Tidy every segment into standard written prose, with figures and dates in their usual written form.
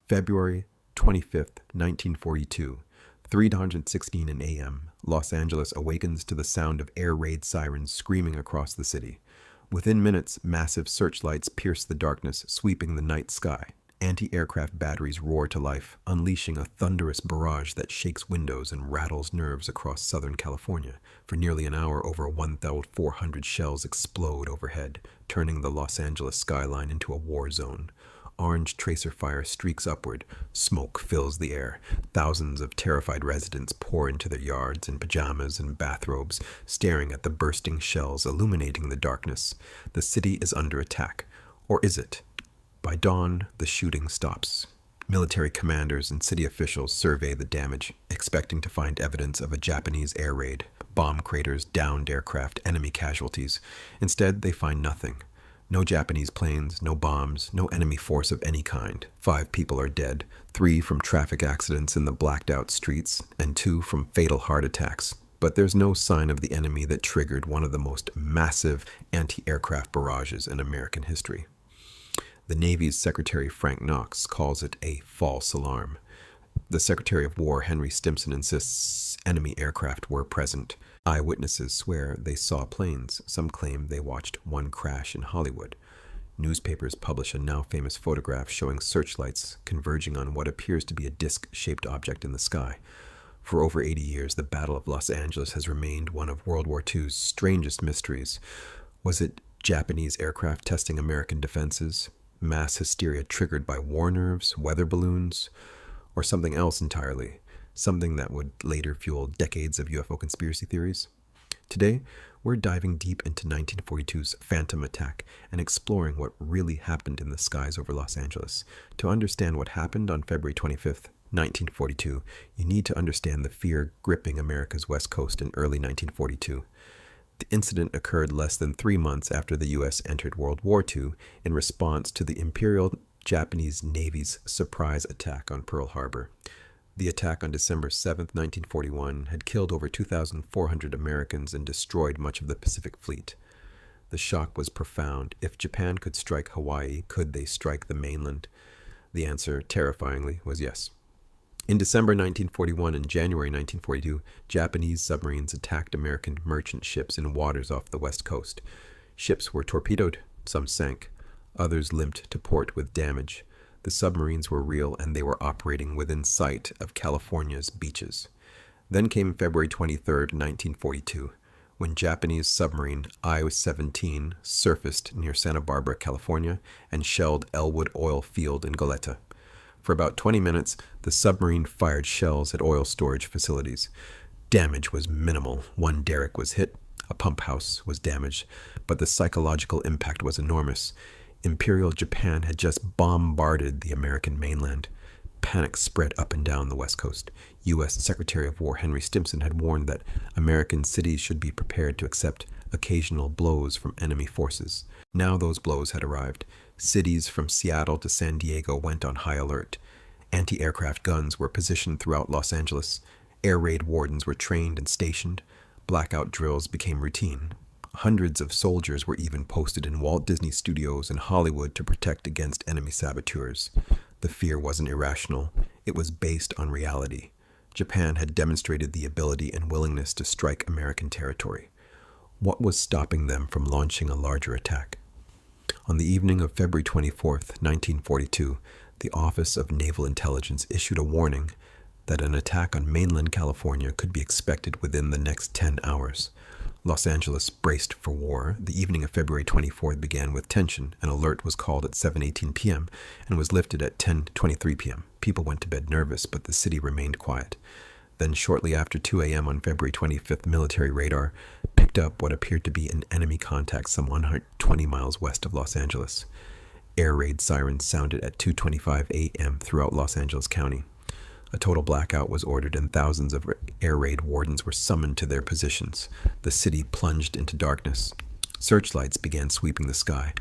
February 25th, 1942, 3:16 a.m., Los Angeles awakens to the sound of air raid sirens screaming across the city. Within minutes, massive searchlights pierce the darkness, sweeping the night sky. Anti-aircraft batteries roar to life, unleashing a thunderous barrage that shakes windows and rattles nerves across Southern California. For nearly an hour, over 1,400 shells explode overhead, turning the Los Angeles skyline into a war zone. Orange tracer fire streaks upward. Smoke fills the air. Thousands of terrified residents pour into their yards in pajamas and bathrobes, staring at the bursting shells illuminating the darkness. The city is under attack. Or is it? By dawn, the shooting stops. Military commanders and city officials survey the damage, expecting to find evidence of a Japanese air raid, bomb craters, downed aircraft, enemy casualties. Instead, they find nothing. No Japanese planes, no bombs, no enemy force of any kind. 5 people are dead, 3 from traffic accidents in the blacked-out streets, and 2 from fatal heart attacks. But there's no sign of the enemy that triggered one of the most massive anti-aircraft barrages in American history. The Navy's Secretary Frank Knox calls it a false alarm. The Secretary of War Henry Stimson insists enemy aircraft were present. Eyewitnesses swear they saw planes. Some claim they watched one crash in Hollywood. Newspapers publish a now famous photograph showing searchlights converging on what appears to be a disc-shaped object in the sky. For over 80 years, the Battle of Los Angeles has remained one of World War II's strangest mysteries. Was it Japanese aircraft testing American defenses? Mass hysteria triggered by war nerves, weather balloons, or something else entirely, something that would later fuel decades of UFO conspiracy theories? Today, we're diving deep into 1942's Phantom Attack and exploring what really happened in the skies over Los Angeles. To understand what happened on February 25th, 1942, you need to understand the fear gripping America's West Coast in early 1942. The incident occurred less than 3 months after the U.S. entered World War II in response to the Imperial Japanese Navy's surprise attack on Pearl Harbor. The attack on December 7, 1941, had killed over 2,400 Americans and destroyed much of the Pacific Fleet. The shock was profound. If Japan could strike Hawaii, could they strike the mainland? The answer, terrifyingly, was yes. In December 1941 and January 1942, Japanese submarines attacked American merchant ships in waters off the west coast. Ships were torpedoed, some sank, others limped to port with damage. The submarines were real and they were operating within sight of California's beaches. Then came February 23, 1942, when Japanese submarine I-17 surfaced near Santa Barbara, California, and shelled Elwood Oil Field in Goleta. For about 20 minutes, the submarine fired shells at oil storage facilities. Damage was minimal. One derrick was hit, a pump house was damaged, but the psychological impact was enormous. Imperial Japan had just bombarded the American mainland. Panic spread up and down the West Coast. U.S. Secretary of War Henry Stimson had warned that American cities should be prepared to accept occasional blows from enemy forces. Now those blows had arrived. Cities from Seattle to San Diego went on high alert. Anti-aircraft guns were positioned throughout Los Angeles. Air raid wardens were trained and stationed. Blackout drills became routine. Hundreds of soldiers were even posted in Walt Disney Studios and Hollywood to protect against enemy saboteurs. The fear wasn't irrational. It was based on reality. Japan had demonstrated the ability and willingness to strike American territory. What was stopping them from launching a larger attack? On the evening of February 24, 1942, the Office of Naval Intelligence issued a warning that an attack on mainland California could be expected within the next 10 hours. Los Angeles braced for war. The evening of February 24th began with tension. An alert was called at 7:18 p.m. and was lifted at 10:23 p.m. People went to bed nervous, but the city remained quiet. Then shortly after 2 a.m. on February 25th, military radar picked up what appeared to be an enemy contact some 120 miles west of Los Angeles. Air raid sirens sounded at 2:25 a.m. throughout Los Angeles County. A total blackout was ordered and thousands of air raid wardens were summoned to their positions. The city plunged into darkness. Searchlights began sweeping the sky.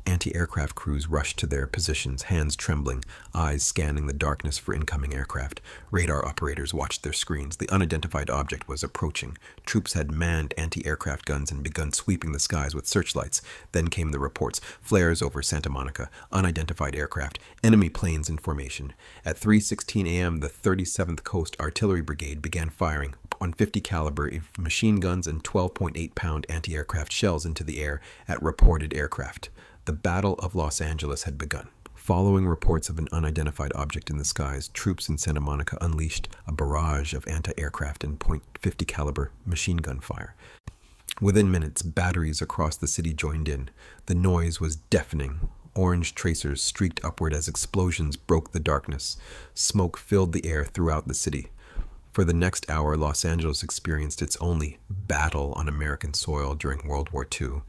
Anti-aircraft crews rushed to their positions, hands trembling, eyes scanning the darkness for incoming aircraft. Radar operators watched their screens. The unidentified object was approaching. Troops had manned anti-aircraft guns and begun sweeping the skies with searchlights. Then came the reports. Flares over Santa Monica, unidentified aircraft, enemy planes in formation. At 3:16 a.m., the 37th Coast Artillery Brigade began firing on 50 caliber machine guns and 12.8-pound anti-aircraft shells into the air at reported aircraft. The Battle of Los Angeles had begun. Following reports of an unidentified object in the skies, troops in Santa Monica unleashed a barrage of anti-aircraft and .50 caliber machine gun fire. Within minutes, batteries across the city joined in. The noise was deafening. Orange tracers streaked upward as explosions broke the darkness. Smoke filled the air throughout the city. For the next hour, Los Angeles experienced its only battle on American soil during World War II.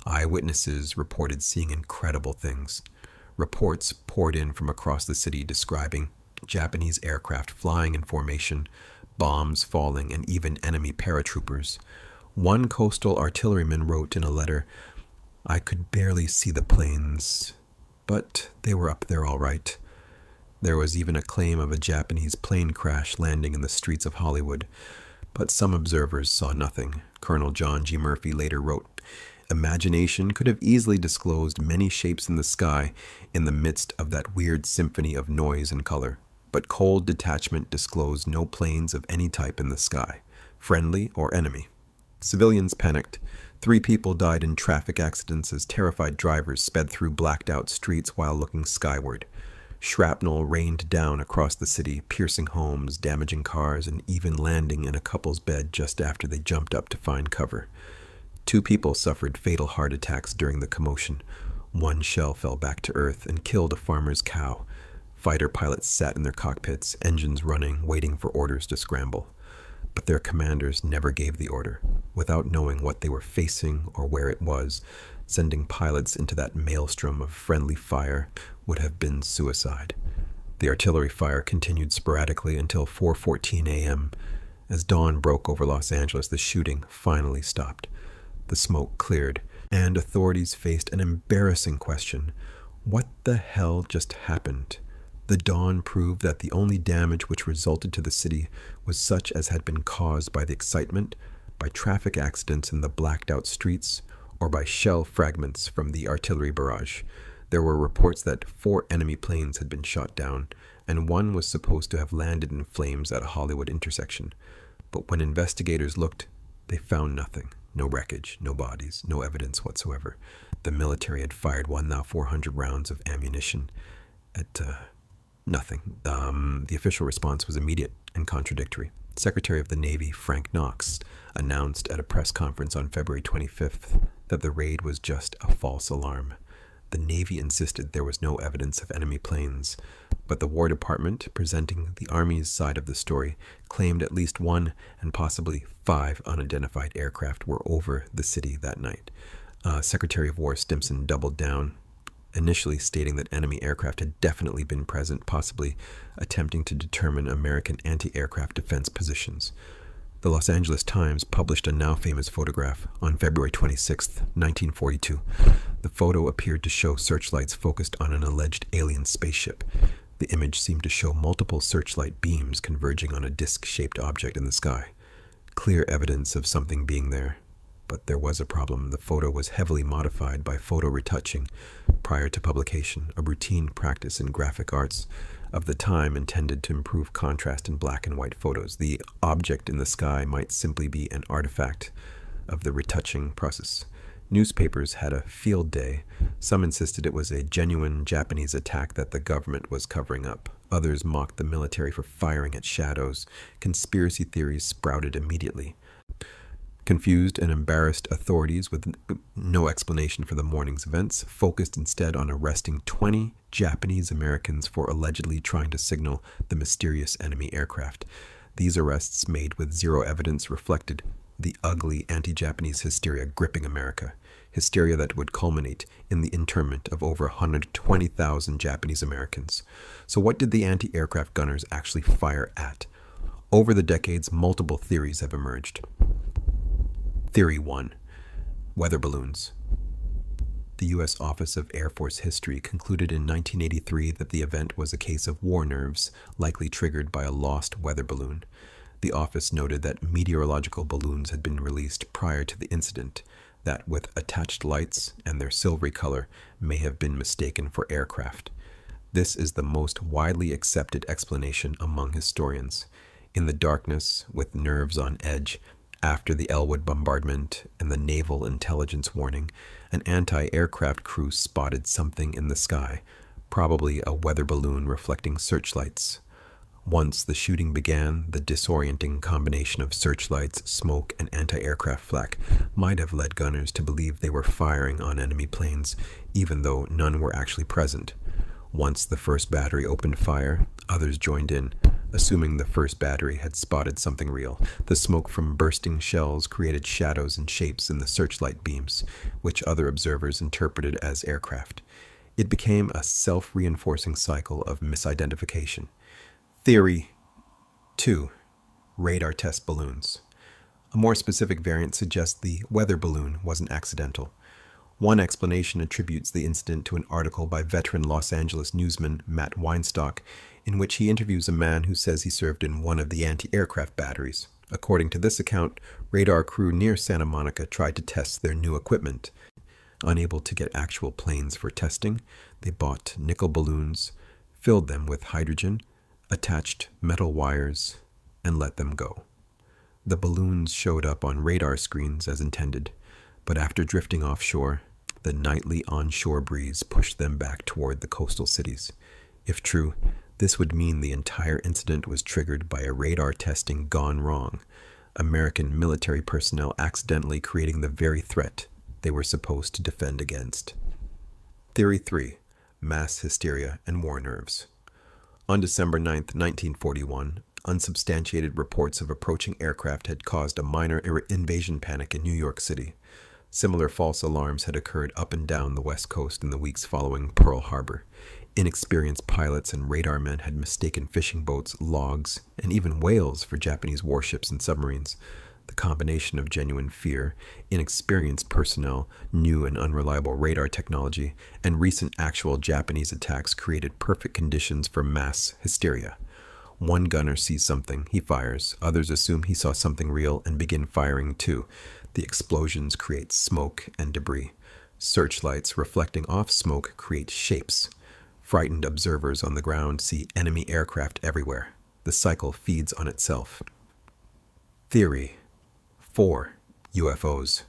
Eyewitnesses reported seeing incredible things. Reports poured in from across the city describing Japanese aircraft flying in formation, bombs falling, and even enemy paratroopers. One coastal artilleryman wrote in a letter, "I could barely see the planes, but they were up there all right." There was even a claim of a Japanese plane crash landing in the streets of Hollywood, but some observers saw nothing. Colonel John G. Murphy later wrote, "Imagination could have easily disclosed many shapes in the sky in the midst of that weird symphony of noise and color, but cold detachment disclosed no planes of any type in the sky, friendly or enemy." Civilians panicked. 3 people died in traffic accidents as terrified drivers sped through blacked-out streets while looking skyward. Shrapnel rained down across the city, piercing homes, damaging cars, and even landing in a couple's bed just after they jumped up to find cover. 2 people suffered fatal heart attacks during the commotion. 1 shell fell back to earth and killed a farmer's cow. Fighter pilots sat in their cockpits, engines running, waiting for orders to scramble. But their commanders never gave the order. Without knowing what they were facing or where it was, sending pilots into that maelstrom of friendly fire would have been suicide. The artillery fire continued sporadically until 4:14 a.m. As dawn broke over Los Angeles, the shooting finally stopped. The smoke cleared, and authorities faced an embarrassing question. What the hell just happened? The dawn proved that the only damage which resulted to the city was such as had been caused by the excitement, by traffic accidents in the blacked-out streets, or by shell fragments from the artillery barrage. There were reports that 4 enemy planes had been shot down, and 1 was supposed to have landed in flames at a Hollywood intersection. But when investigators looked, they found nothing. No wreckage, no bodies, no evidence whatsoever. The military had fired 400 rounds of ammunition at nothing. The official response was immediate and contradictory. Secretary of the Navy Frank Knox announced at a press conference on February 25th that the raid was just a false alarm. The Navy insisted there was no evidence of enemy planes, but the War Department, presenting the Army's side of the story, claimed at least 1 and possibly 5 unidentified aircraft were over the city that night. Secretary of War Stimson doubled down, initially stating that enemy aircraft had definitely been present, possibly attempting to determine American anti-aircraft defense positions. The Los Angeles Times published a now famous photograph on February 26, 1942. The photo appeared to show searchlights focused on an alleged alien spaceship. The image seemed to show multiple searchlight beams converging on a disc-shaped object in the sky. Clear evidence of something being there. But there was a problem. The photo was heavily modified by photo retouching prior to publication, a routine practice in graphic arts of the time intended to improve contrast in black and white photos. The object in the sky might simply be an artifact of the retouching process. Newspapers had a field day. Some insisted it was a genuine Japanese attack that the government was covering up. Others mocked the military for firing at shadows. Conspiracy theories sprouted immediately. Confused and embarrassed authorities, with no explanation for the morning's events, focused instead on arresting 20 Japanese Americans for allegedly trying to signal the mysterious enemy aircraft. These arrests, made with zero evidence, reflected the ugly anti-Japanese hysteria gripping America, hysteria that would culminate in the internment of over 120,000 Japanese Americans. So what did the anti-aircraft gunners actually fire at? Over the decades, multiple theories have emerged. Theory 1. Weather balloons. The U.S. Office of Air Force History concluded in 1983 that the event was a case of war nerves, likely triggered by a lost weather balloon. The office noted that meteorological balloons had been released prior to the incident, that with attached lights and their silvery color may have been mistaken for aircraft. This is the most widely accepted explanation among historians. In the darkness, with nerves on edge, after the Elwood bombardment and the naval intelligence warning, an anti-aircraft crew spotted something in the sky, probably a weather balloon reflecting searchlights. Once the shooting began, the disorienting combination of searchlights, smoke, and anti-aircraft flak might have led gunners to believe they were firing on enemy planes, even though none were actually present. Once the first battery opened fire, others joined in, assuming the first battery had spotted something real. The smoke from bursting shells created shadows and shapes in the searchlight beams, which other observers interpreted as aircraft. It became a self-reinforcing cycle of misidentification. Theory 2. Radar test balloons. A more specific variant suggests the weather balloon wasn't accidental. One explanation attributes the incident to an article by veteran Los Angeles newsman Matt Weinstock, in which he interviews a man who says he served in one of the anti-aircraft batteries. According to this account, radar crew near Santa Monica tried to test their new equipment. Unable to get actual planes for testing, they bought nickel balloons, filled them with hydrogen, attached metal wires, and let them go. The balloons showed up on radar screens as intended, but after drifting offshore, the nightly onshore breeze pushed them back toward the coastal cities. If true, this would mean the entire incident was triggered by a radar testing gone wrong, American military personnel accidentally creating the very threat they were supposed to defend against. Theory 3. Mass hysteria and war nerves. On December 9, 1941, unsubstantiated reports of approaching aircraft had caused a minor invasion panic in New York City. Similar false alarms had occurred up and down the West Coast in the weeks following Pearl Harbor. Inexperienced pilots and radar men had mistaken fishing boats, logs, and even whales for Japanese warships and submarines. The combination of genuine fear, inexperienced personnel, new and unreliable radar technology, and recent actual Japanese attacks created perfect conditions for mass hysteria. One gunner sees something, he fires. Others assume he saw something real and begin firing too. The explosions create smoke and debris. Searchlights reflecting off smoke create shapes. Frightened observers on the ground see enemy aircraft everywhere. The cycle feeds on itself. Theory 4. UFOs.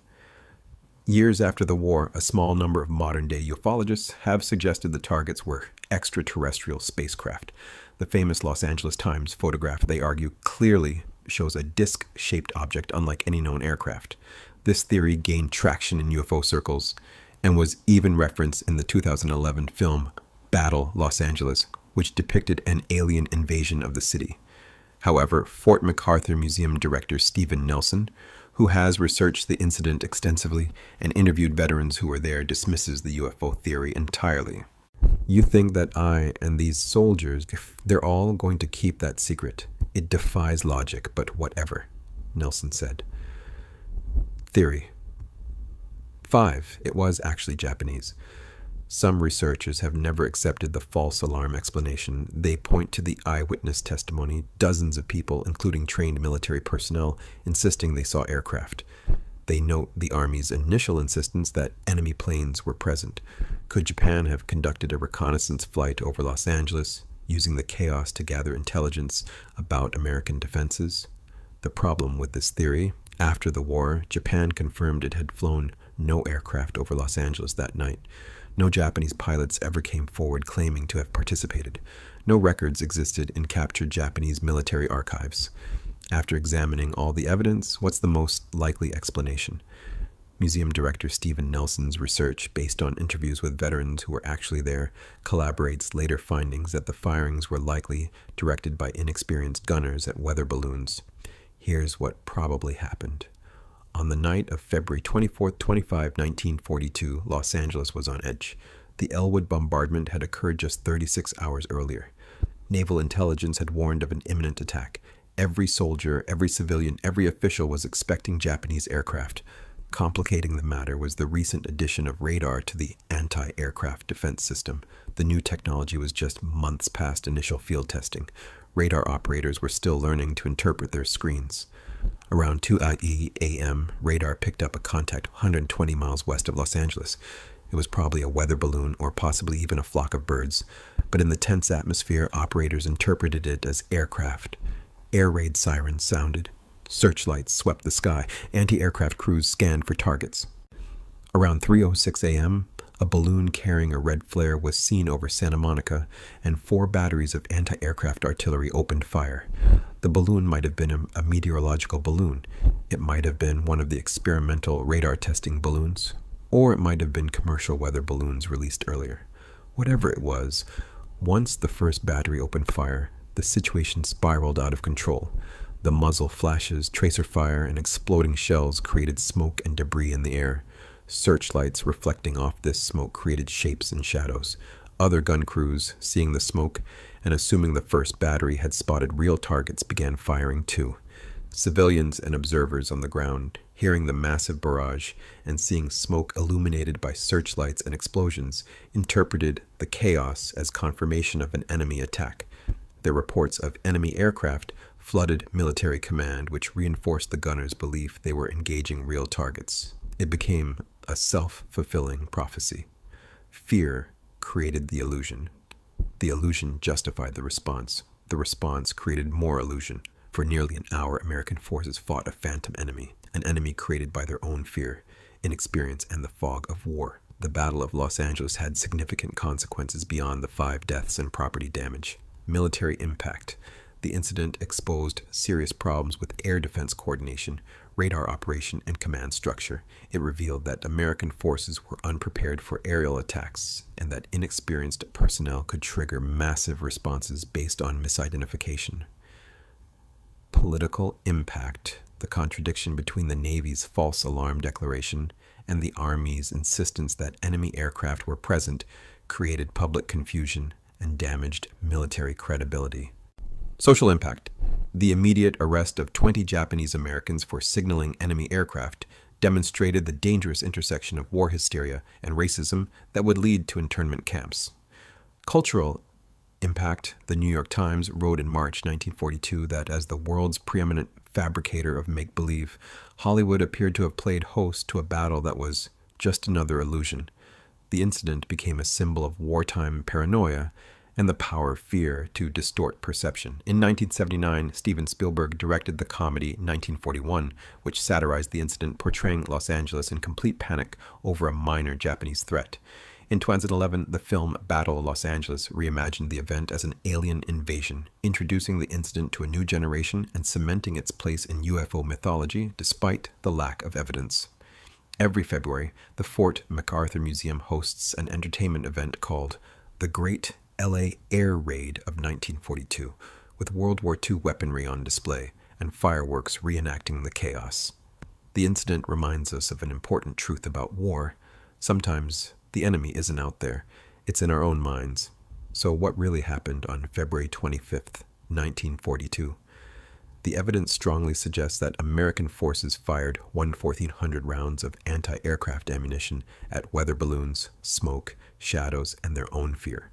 Years after the war, a small number of modern-day ufologists have suggested the targets were extraterrestrial spacecraft. The famous Los Angeles Times photograph, they argue, clearly shows a disc-shaped object unlike any known aircraft. This theory gained traction in UFO circles and was even referenced in the 2011 film Battle Los Angeles, which depicted an alien invasion of the city. However, Fort MacArthur Museum director Stephen Nelson, who has researched the incident extensively and interviewed veterans who were there, dismisses the UFO theory entirely. You think that I and these soldiers, if they're all going to keep that secret? It defies logic, but whatever, Nelson said. Theory 5. It was actually Japanese. Some researchers have never accepted the false alarm explanation. They point to the eyewitness testimony, dozens of people, including trained military personnel, insisting they saw aircraft. They note the Army's initial insistence that enemy planes were present. Could Japan have conducted a reconnaissance flight over Los Angeles, using the chaos to gather intelligence about American defenses? The problem with this theory, after the war, Japan confirmed it had flown no aircraft over Los Angeles that night. No Japanese pilots ever came forward claiming to have participated. No records existed in captured Japanese military archives. After examining all the evidence, what's the most likely explanation? Museum director Stephen Nelson's research, based on interviews with veterans who were actually there, corroborates later findings that the firings were likely directed by inexperienced gunners at weather balloons. Here's what probably happened. On the night of February 24, 1942, Los Angeles was on edge. The Elwood bombardment had occurred just 36 hours earlier. Naval intelligence had warned of an imminent attack. Every soldier, every civilian, every official was expecting Japanese aircraft. Complicating the matter was the recent addition of radar to the anti-aircraft defense system. The new technology was just months past initial field testing. Radar operators were still learning to interpret their screens. Around 2 a.m., radar picked up a contact 120 miles west of Los Angeles. It was probably a weather balloon or possibly even a flock of birds. But in the tense atmosphere, operators interpreted it as aircraft. Air raid sirens sounded. Searchlights swept the sky. Anti-aircraft crews scanned for targets. Around 3:06 a.m., a balloon carrying a red flare was seen over Santa Monica, and 4 batteries of anti-aircraft artillery opened fire. The balloon might have been a meteorological balloon. It might have been one of the experimental radar testing balloons, or it might have been commercial weather balloons released earlier. Whatever it was, once the first battery opened fire, the situation spiraled out of control. The muzzle flashes, tracer fire, and exploding shells created smoke and debris in the air. Searchlights reflecting off this smoke created shapes and shadows. Other gun crews, seeing the smoke and assuming the first battery had spotted real targets, began firing too. Civilians and observers on the ground, hearing the massive barrage and seeing smoke illuminated by searchlights and explosions, interpreted the chaos as confirmation of an enemy attack. Their reports of enemy aircraft flooded military command, which reinforced the gunners' belief they were engaging real targets. It became a self-fulfilling prophecy. Fear created the illusion. The illusion justified the response. The response created more illusion. For nearly an hour, American forces fought a phantom enemy, an enemy created by their own fear, inexperience, and the fog of war. The Battle of Los Angeles had significant consequences beyond the 5 deaths and property damage. Military impact. The incident exposed serious problems with air defense coordination, radar operation, and command structure. It revealed that American forces were unprepared for aerial attacks and that inexperienced personnel could trigger massive responses based on misidentification. Political impact. The contradiction between the Navy's false alarm declaration and the Army's insistence that enemy aircraft were present created public confusion and damaged military credibility. Social impact. The immediate arrest of 20 Japanese Americans for signaling enemy aircraft demonstrated the dangerous intersection of war hysteria and racism that would lead to internment camps. Cultural impact. The New York Times wrote in March 1942 that as the world's preeminent fabricator of make-believe, Hollywood appeared to have played host to a battle that was just another illusion. The incident became a symbol of wartime paranoia and the power of fear to distort perception. In 1979, Steven Spielberg directed the comedy 1941, which satirized the incident, portraying Los Angeles in complete panic over a minor Japanese threat. In 2011, the film Battle Los Angeles reimagined the event as an alien invasion, introducing the incident to a new generation and cementing its place in UFO mythology despite the lack of evidence. Every February, the Fort MacArthur Museum hosts an entertainment event called The Great LA Air Raid of 1942, with World War II weaponry on display and fireworks reenacting the chaos. The incident reminds us of an important truth about war. Sometimes the enemy isn't out there, it's in our own minds. So what really happened on February 25th, 1942? The evidence strongly suggests that American forces fired 1,400 rounds of anti-aircraft ammunition at weather balloons, smoke, shadows, and their own fear.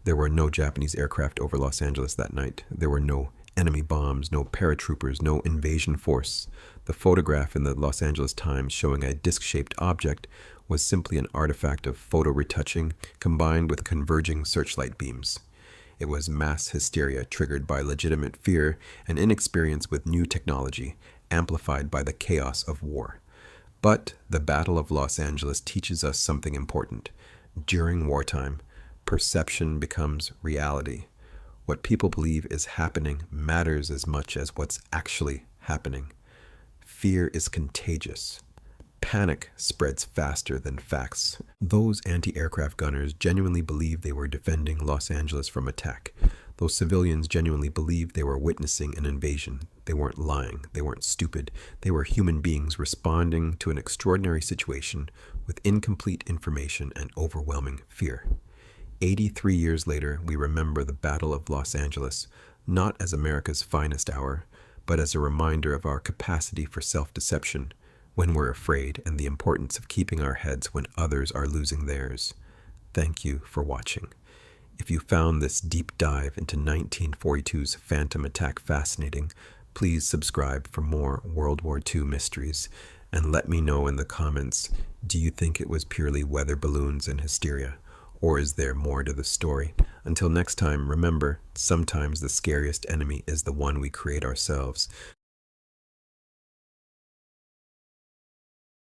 There were no Japanese aircraft over Los Angeles that night. There were no enemy bombs, no paratroopers, no invasion force. The photograph in the Los Angeles Times showing a disc-shaped object was simply an artifact of photo retouching combined with converging searchlight beams. It was mass hysteria triggered by legitimate fear and inexperience with new technology, amplified by the chaos of war. But the Battle of Los Angeles teaches us something important. During wartime, perception becomes reality. What people believe is happening matters as much as what's actually happening. Fear is contagious. Panic spreads faster than facts. Those anti-aircraft gunners genuinely believed they were defending Los Angeles from attack. Those civilians genuinely believed they were witnessing an invasion. They weren't lying. They weren't stupid. They were human beings responding to an extraordinary situation with incomplete information and overwhelming fear. 83 years later, we remember the Battle of Los Angeles, not as America's finest hour, but as a reminder of our capacity for self-deception. when we're afraid, and the importance of keeping our heads when others are losing theirs. Thank you for watching. If you found this deep dive into 1942's Phantom Attack fascinating, please subscribe for more World War II mysteries, and let me know in the comments, do you think it was purely weather balloons and hysteria, or is there more to the story? Until next time, remember, sometimes the scariest enemy is the one we create ourselves.